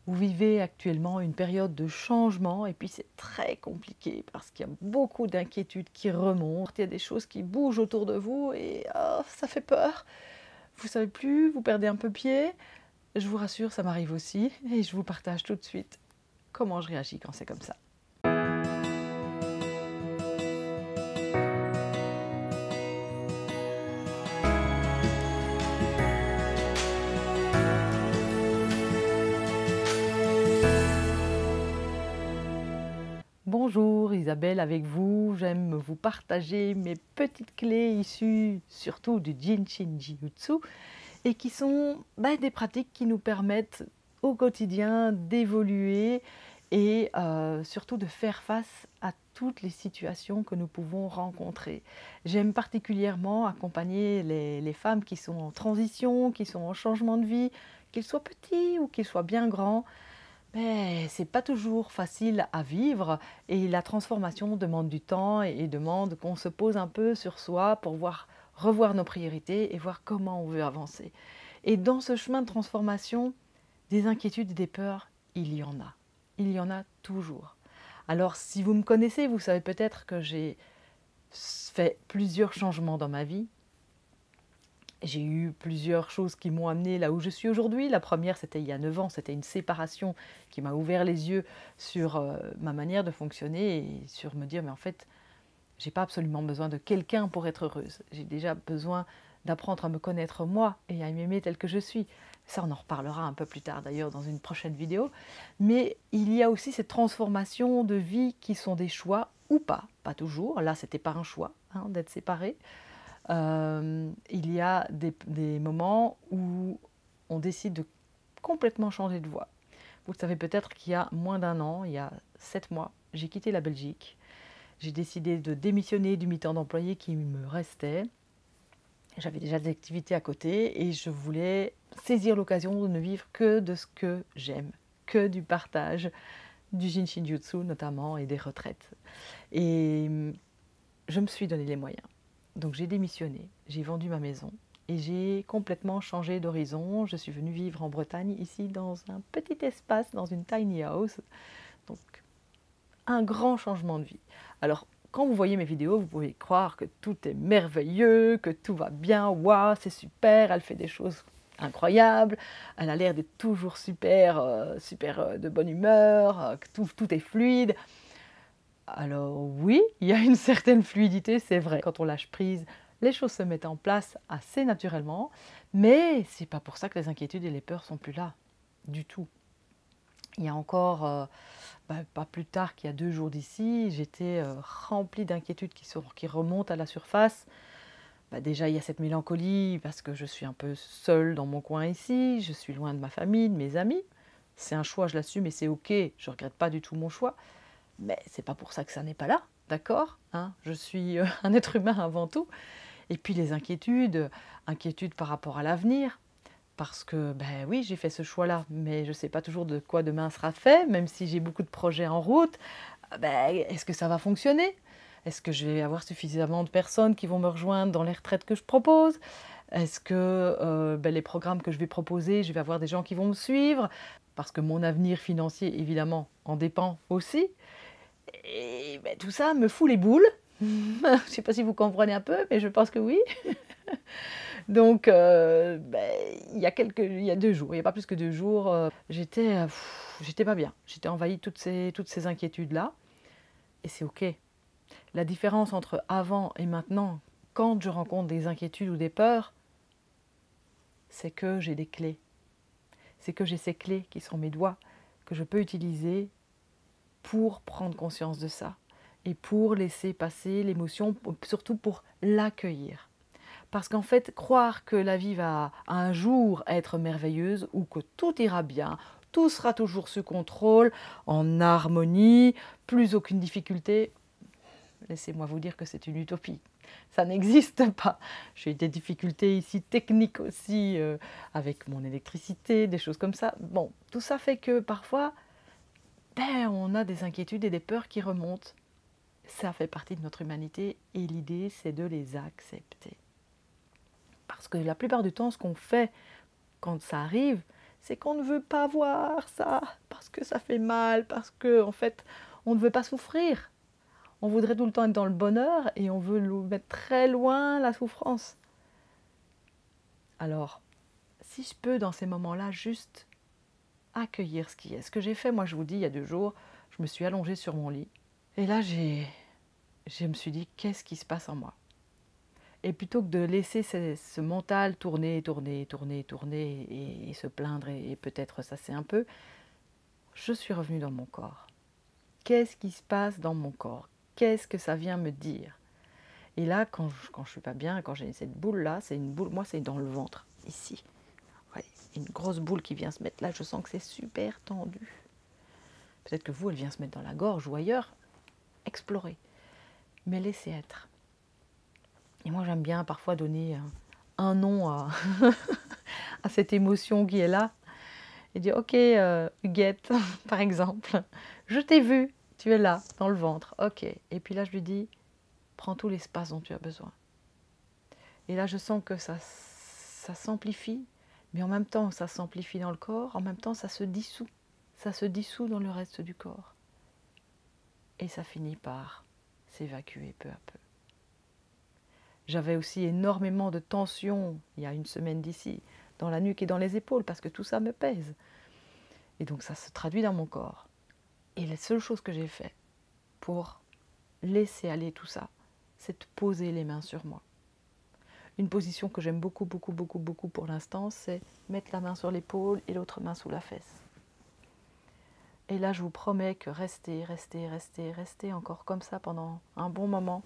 vous vivez actuellement une période de changement et puis c'est très compliqué parce qu'il y a beaucoup d'inquiétudes qui remontent, il y a des choses qui bougent autour de vous et ça fait peur. Vous savez plus, vous perdez un peu pied. Je vous rassure, ça m'arrive aussi et je vous partage tout de suite comment je réagis quand c'est comme ça. Bonjour Isabelle avec vous, j'aime vous partager mes petites clés issues surtout du Jinshin Jyutsu et qui sont des pratiques qui nous permettent au quotidien d'évoluer et surtout de faire face à toutes les situations que nous pouvons rencontrer. J'aime particulièrement accompagner les femmes qui sont en transition, qui sont en changement de vie, qu'ils soient petits ou qu'ils soient bien grands. Mais c'est pas toujours facile à vivre et la transformation demande du temps et demande qu'on se pose un peu sur soi pour revoir nos priorités et voir comment on veut avancer. Et dans ce chemin de transformation, des inquiétudes et des peurs, il y en a. Il y en a toujours. Alors si vous me connaissez, vous savez peut-être que j'ai fait plusieurs changements dans ma vie. J'ai eu plusieurs choses qui m'ont amené là où je suis aujourd'hui. La première, c'était il y a 9 ans, c'était une séparation qui m'a ouvert les yeux sur ma manière de fonctionner et sur me dire, mais en fait, j'ai pas absolument besoin de quelqu'un pour être heureuse. J'ai déjà besoin d'apprendre à me connaître moi et à m'aimer tel que je suis. Ça, on en reparlera un peu plus tard d'ailleurs dans une prochaine vidéo. Mais il y a aussi cette transformation de vie qui sont des choix ou pas toujours. Là, c'était pas un choix d'être séparé. Il y a des moments où on décide de complètement changer de voie. Vous savez peut-être qu'il y a moins d'un an, il y a 7 mois, j'ai quitté la Belgique. J'ai décidé de démissionner du mi-temps d'employé qui me restait. J'avais déjà des activités à côté et je voulais saisir l'occasion de ne vivre que de ce que j'aime, que du partage, du Jinshin Jyutsu notamment et des retraites. Et je me suis donné les moyens. Donc j'ai démissionné, j'ai vendu ma maison et j'ai complètement changé d'horizon. Je suis venue vivre en Bretagne, ici dans un petit espace, dans une tiny house. Donc un grand changement de vie. Alors quand vous voyez mes vidéos, vous pouvez croire que tout est merveilleux, que tout va bien, waouh, c'est super, elle fait des choses incroyables, elle a l'air d'être toujours super de bonne humeur, que tout est fluide. Alors oui, il y a une certaine fluidité, c'est vrai. Quand on lâche prise, les choses se mettent en place assez naturellement, mais c'est pas pour ça que les inquiétudes et les peurs sont plus là, du tout. Il y a encore, pas plus tard qu'il y a 2 jours d'ici, j'étais remplie d'inquiétudes qui remontent à la surface. Déjà, il y a cette mélancolie parce que je suis un peu seule dans mon coin ici, je suis loin de ma famille, de mes amis. C'est un choix, je l'assume et c'est ok, je ne regrette pas du tout mon choix. Mais c'est pas pour ça que ça n'est pas là, d'accord, je suis un être humain avant tout. Et puis les inquiétudes par rapport à l'avenir, parce que, oui, j'ai fait ce choix-là, mais je ne sais pas toujours de quoi demain sera fait, même si j'ai beaucoup de projets en route. Est-ce que ça va fonctionner? Est-ce que je vais avoir suffisamment de personnes qui vont me rejoindre dans les retraites que je propose? Est-ce que les programmes que je vais proposer, je vais avoir des gens qui vont me suivre? Parce que mon avenir financier, évidemment, en dépend aussi. Et tout ça me fout les boules. Je ne sais pas si vous comprenez un peu, mais je pense que oui. Donc, il y a 2 jours, il n'y a pas plus que 2 jours, j'étais pas bien. J'étais envahie de toutes ces inquiétudes-là. Et c'est ok. La différence entre avant et maintenant, quand je rencontre des inquiétudes ou des peurs, c'est que j'ai des clés. C'est que j'ai ces clés qui sont mes doigts, que je peux utiliser pour prendre conscience de ça et pour laisser passer l'émotion, surtout pour l'accueillir. Parce qu'en fait, croire que la vie va un jour être merveilleuse ou que tout ira bien, tout sera toujours sous contrôle, en harmonie, plus aucune difficulté, laissez-moi vous dire que c'est une utopie. Ça n'existe pas. J'ai eu des difficultés ici techniques aussi, avec mon électricité, des choses comme ça. Bon, tout ça fait que parfois, on a des inquiétudes et des peurs qui remontent. Ça fait partie de notre humanité et l'idée, c'est de les accepter. Parce que la plupart du temps, ce qu'on fait quand ça arrive, c'est qu'on ne veut pas voir ça, parce que ça fait mal, parce que en fait, on ne veut pas souffrir. On voudrait tout le temps être dans le bonheur et on veut mettre très loin la souffrance. Alors, si je peux dans ces moments-là juste accueillir ce qui est. Ce que j'ai fait, moi je vous dis, il y a 2 jours, je me suis allongée sur mon lit et là je me suis dit, qu'est-ce qui se passe en moi? Et plutôt que de laisser ce mental tourner, tourner, tourner, tourner et se plaindre et peut-être ça c'est un peu, je suis revenue dans mon corps. Qu'est-ce qui se passe dans mon corps? Qu'est-ce que ça vient me dire? Et là, quand je ne suis pas bien, quand j'ai cette boule-là, c'est une boule, moi c'est dans le ventre, ici. Ouais, une grosse boule qui vient se mettre là, je sens que c'est super tendu. Peut-être que vous, elle vient se mettre dans la gorge ou ailleurs. Explorez, mais laissez être. Et moi, j'aime bien parfois donner un nom à, à cette émotion qui est là. Et dire, ok, Huguette, par exemple, je t'ai vu, tu es là, dans le ventre. Ok. Et puis là, je lui dis, prends tout l'espace dont tu as besoin. Et là, je sens que ça s'amplifie, mais en même temps, ça s'amplifie dans le corps, en même temps, ça se dissout. Ça se dissout dans le reste du corps. Et ça finit par s'évacuer peu à peu. J'avais aussi énormément de tension, il y a une semaine d'ici, dans la nuque et dans les épaules, parce que tout ça me pèse. Et donc ça se traduit dans mon corps. Et la seule chose que j'ai fait pour laisser aller tout ça, c'est de poser les mains sur moi. Une position que j'aime beaucoup, beaucoup, beaucoup, beaucoup pour l'instant, c'est mettre la main sur l'épaule et l'autre main sous la fesse. Et là, je vous promets que rester encore comme ça pendant un bon moment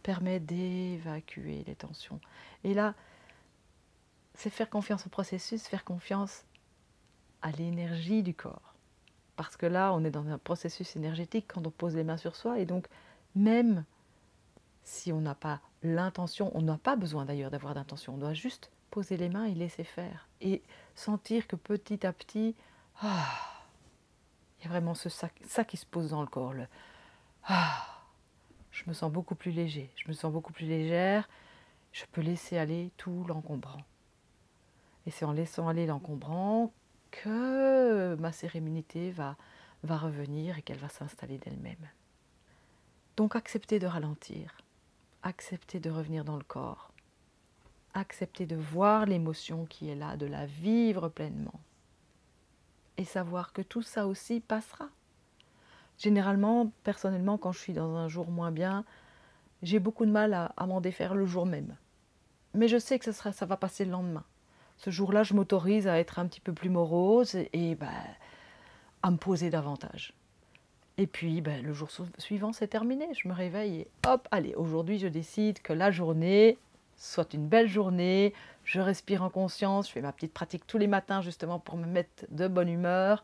permet d'évacuer les tensions. Et là, c'est faire confiance au processus, faire confiance à l'énergie du corps. Parce que là, on est dans un processus énergétique quand on pose les mains sur soi. Et donc, même si on n'a pas l'intention, on n'a pas besoin d'ailleurs d'avoir d'intention, on doit juste poser les mains et laisser faire. Et sentir que petit à petit, il y a vraiment ça qui se pose dans le corps. Je me sens beaucoup plus léger, je me sens beaucoup plus légère, je peux laisser aller tout l'encombrant. Et c'est en laissant aller l'encombrant que ma sérénité va revenir et qu'elle va s'installer d'elle-même. Donc accepter de ralentir, accepter de revenir dans le corps, accepter de voir l'émotion qui est là, de la vivre pleinement. Et savoir que tout ça aussi passera. Généralement, personnellement, quand je suis dans un jour moins bien, j'ai beaucoup de mal à m'en défaire le jour même. Mais je sais que ça va passer le lendemain. Ce jour-là, je m'autorise à être un petit peu plus morose et à me poser davantage. Et puis, le jour suivant, c'est terminé. Je me réveille et hop, allez, aujourd'hui, je décide que la journée soit une belle journée. Je respire en conscience, je fais ma petite pratique tous les matins justement pour me mettre de bonne humeur.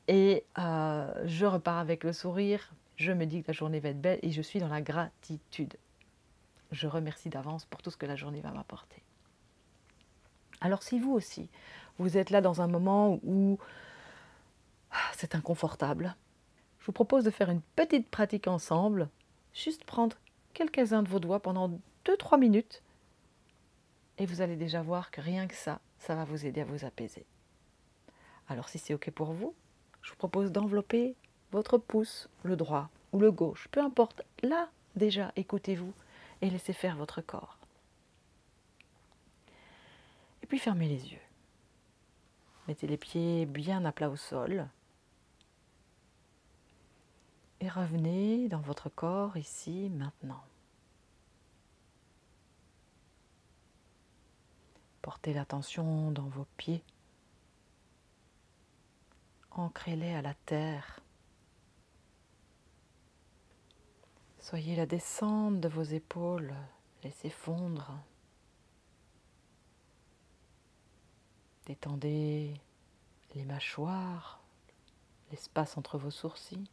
Et je repars avec le sourire. Je me dis que la journée va être belle et je suis dans la gratitude. Je remercie d'avance pour tout ce que la journée va m'apporter. Alors si vous aussi, vous êtes là dans un moment où c'est inconfortable, je vous propose de faire une petite pratique ensemble, juste prendre quelques-uns de vos doigts pendant 2-3 minutes et vous allez déjà voir que rien que ça va vous aider à vous apaiser. Alors si c'est ok pour vous, je vous propose d'envelopper votre pouce, le droit ou le gauche, peu importe, là déjà écoutez-vous et laissez faire votre corps. Et puis fermez les yeux. Mettez les pieds bien à plat au sol. Et revenez dans votre corps ici, maintenant. Portez l'attention dans vos pieds. Ancrez-les à la terre. Soyez la descente de vos épaules. Laissez fondre. Détendez les mâchoires, l'espace entre vos sourcils.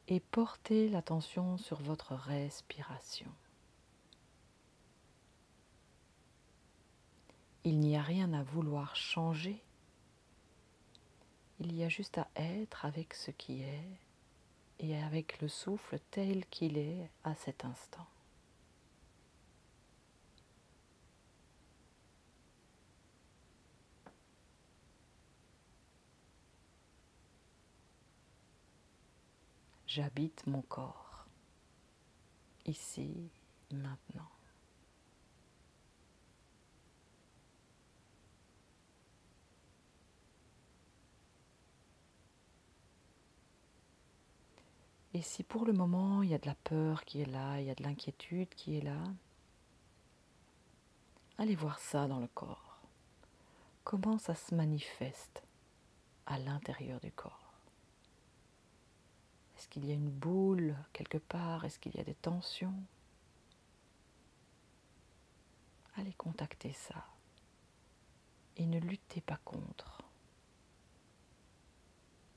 Et portez l'attention sur votre respiration. Il n'y a rien à vouloir changer. Il y a juste à être avec ce qui est et avec le souffle tel qu'il est à cet instant. J'habite mon corps, ici, maintenant. Et si pour le moment il y a de la peur qui est là, il y a de l'inquiétude qui est là, allez voir ça dans le corps. Comment ça se manifeste à l'intérieur du corps? Est-ce qu'il y a une boule quelque part? Est-ce qu'il y a des tensions? Allez contacter ça et ne luttez pas contre.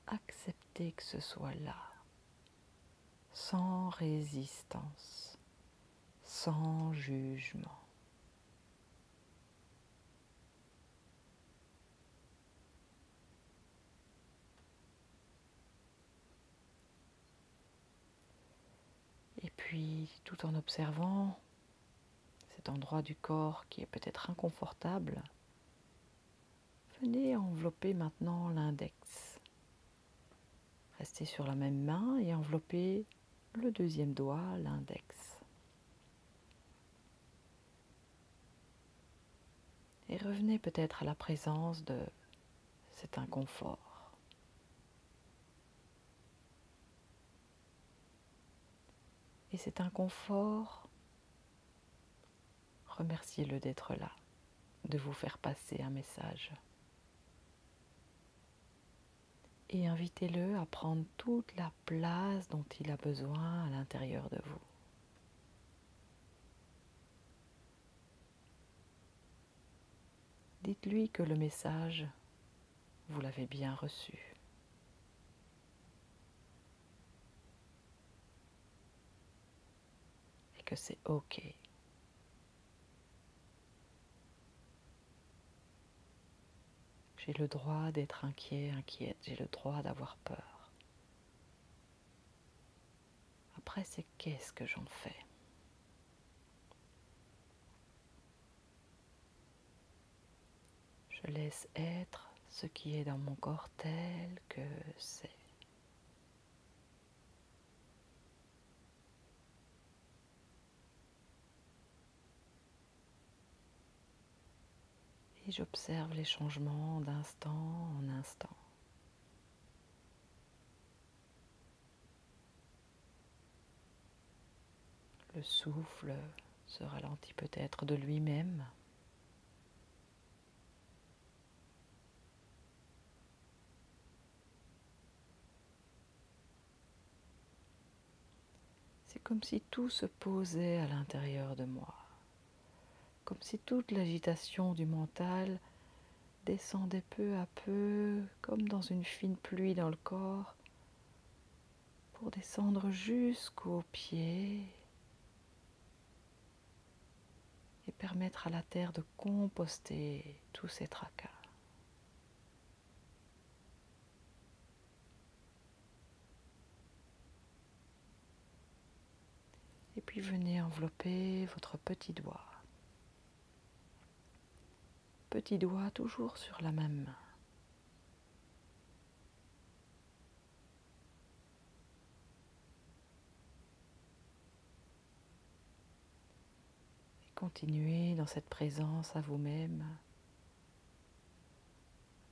Acceptez que ce soit là, sans résistance, sans jugement. Et puis, tout en observant cet endroit du corps qui est peut-être inconfortable, venez envelopper maintenant l'index. Restez sur la même main et enveloppez le deuxième doigt, l'index. Et revenez peut-être à la présence de cet inconfort. Et cet inconfort, remerciez-le d'être là, de vous faire passer un message. Et invitez-le à prendre toute la place dont il a besoin à l'intérieur de vous. Dites-lui que le message, vous l'avez bien reçu. Et que c'est OK. J'ai le droit d'être inquiet, inquiète, j'ai le droit d'avoir peur. Après, c'est qu'est-ce que j'en fais? Je laisse être ce qui est dans mon corps tel que c'est. Et j'observe les changements d'instant en instant. Le souffle se ralentit peut-être de lui-même. C'est comme si tout se posait à l'intérieur de moi, comme si toute l'agitation du mental descendait peu à peu, comme dans une fine pluie dans le corps, pour descendre jusqu'aux pieds et permettre à la terre de composter tous ces tracas. Et puis venez envelopper votre petit doigt. Petit doigt toujours sur la même main. Et continuez dans cette présence à vous-même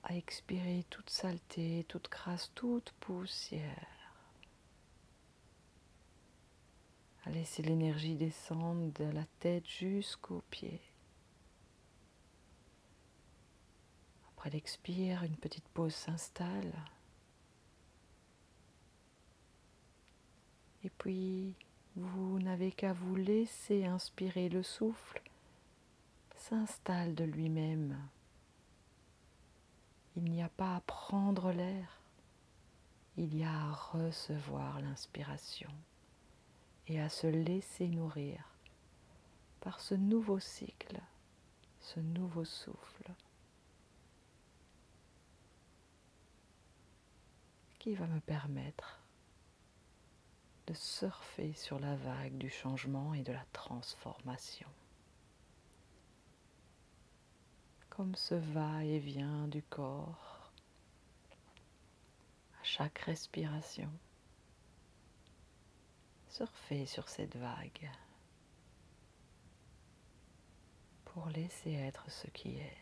à expirer toute saleté, toute crasse, toute poussière. À laisser l'énergie descendre de la tête jusqu'aux pieds. Après l'expire, une petite pause s'installe. Et puis, vous n'avez qu'à vous laisser inspirer, le souffle s'installe de lui-même. Il n'y a pas à prendre l'air, il y a à recevoir l'inspiration et à se laisser nourrir par ce nouveau cycle, ce nouveau souffle qui va me permettre de surfer sur la vague du changement et de la transformation. Comme ce va-et-vient du corps à chaque respiration. surfer sur cette vague pour laisser être ce qui est.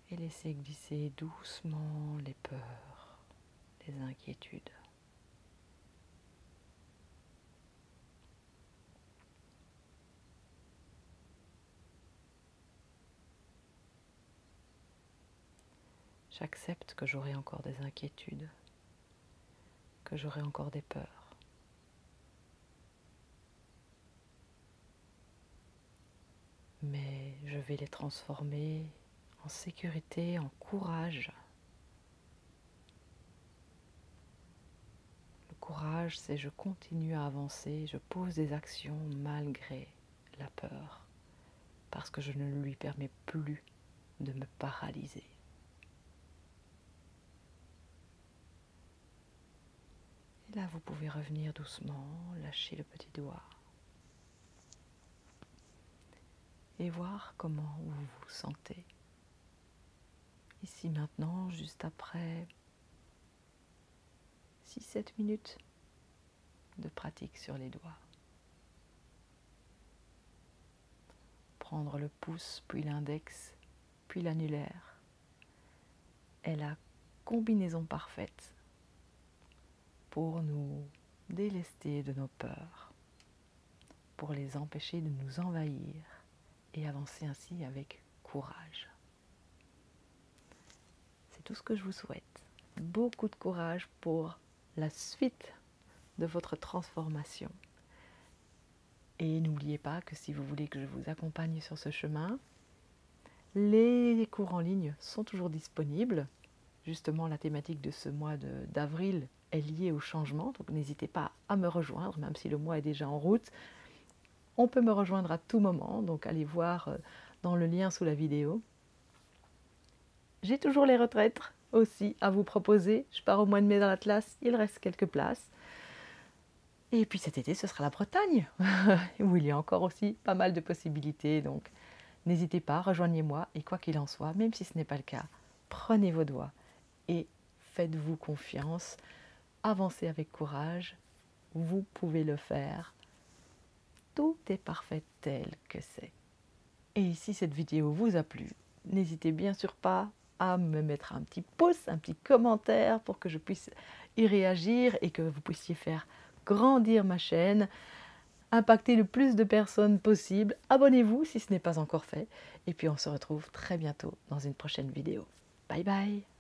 Et laisser glisser doucement les peurs, les inquiétudes. J'accepte que j'aurai encore des inquiétudes, que j'aurai encore des peurs. Mais je vais les transformer en sécurité, en courage. Le courage, c'est je continue à avancer, je pose des actions malgré la peur, parce que je ne lui permets plus de me paralyser. Et là, vous pouvez revenir doucement, lâcher le petit doigt et voir comment vous vous sentez. Ici maintenant, juste après 6-7 minutes de pratique sur les doigts. Prendre le pouce, puis l'index, puis l'annulaire est la combinaison parfaite pour nous délester de nos peurs, pour les empêcher de nous envahir et avancer ainsi avec courage. C'est tout ce que je vous souhaite. Beaucoup de courage pour la suite de votre transformation. Et n'oubliez pas que si vous voulez que je vous accompagne sur ce chemin, les cours en ligne sont toujours disponibles. Justement, la thématique de ce mois d'avril est liée au changement, donc n'hésitez pas à me rejoindre, même si le mois est déjà en route. On peut me rejoindre à tout moment, donc allez voir dans le lien sous la vidéo. J'ai toujours les retraites aussi à vous proposer. Je pars au mois de mai dans l'Atlas, il reste quelques places. Et puis cet été, ce sera la Bretagne, où il y a encore aussi pas mal de possibilités. Donc n'hésitez pas, rejoignez-moi. Et quoi qu'il en soit, même si ce n'est pas le cas, prenez vos doigts et faites-vous confiance. Avancez avec courage. Vous pouvez le faire. Tout est parfait tel que c'est. Et si cette vidéo vous a plu, n'hésitez bien sûr pas à me mettre un petit pouce, un petit commentaire pour que je puisse y réagir et que vous puissiez faire grandir ma chaîne, impacter le plus de personnes possible. Abonnez-vous si ce n'est pas encore fait. Et puis on se retrouve très bientôt dans une prochaine vidéo. Bye bye!